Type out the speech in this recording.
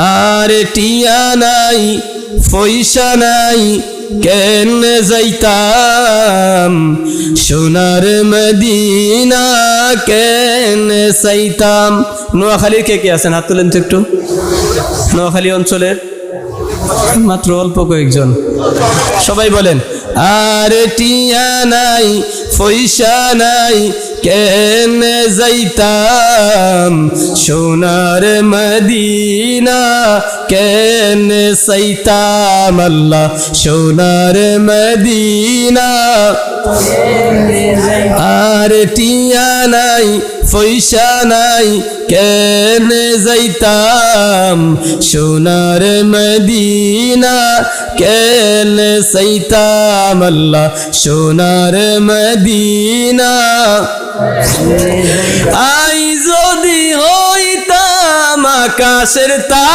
আর টিয়া নাই পয়সা নাই কেনে যাইতাম সোনার মদিনা কেনে চাইতাম। নোয়াখালীর কে কে আছেন হাত তুলেন তো একটু। নোয়াখালী অঞ্চলের মাত্র অল্প কয়েকজন, সবাই বলেন আর টিয়া নাই পয়সা নাই কেনে যাইতাম সোনার মদিনা কেনে চাইতাম আল্লাহ সোনার মদিনা। আর টিয়া নাই পয়সা নাই কেনে যাইতাম সোনার মদিনা কেনে চাইতাম আল্লাহ সোনার মদিনা। আই যদি হইতাম আকাশের তারা